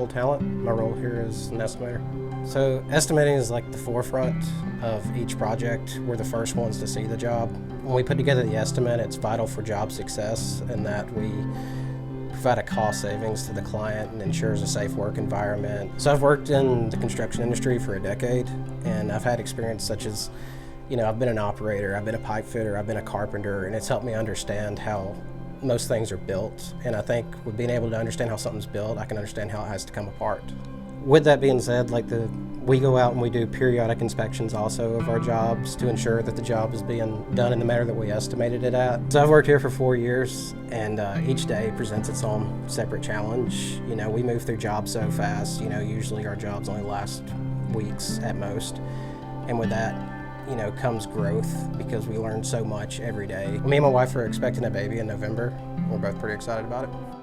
told Tallent. My role here is an estimator. So estimating is like the forefront of each project. We're the first ones to see the job. When we put together the estimate, it's vital for job success in that we provide a cost savings to the client and ensures a safe work environment. So I've worked in the construction industry for a decade, and I've had experience such as, I've been an operator, I've been a pipe fitter, I've been a carpenter, and it's helped me understand how most things are built. And I think with being able to understand how something's built, I can understand how it has to come apart. With that being said, we go out and we do periodic inspections also of our jobs to ensure that the job is being done in the manner that we estimated it at. So I've worked here for 4 years, and each day presents its own separate challenge. We move through jobs so fast, usually our jobs only last weeks at most. And with that, comes growth because we learn so much every day. Me and my wife are expecting a baby in November. We're both pretty excited about it.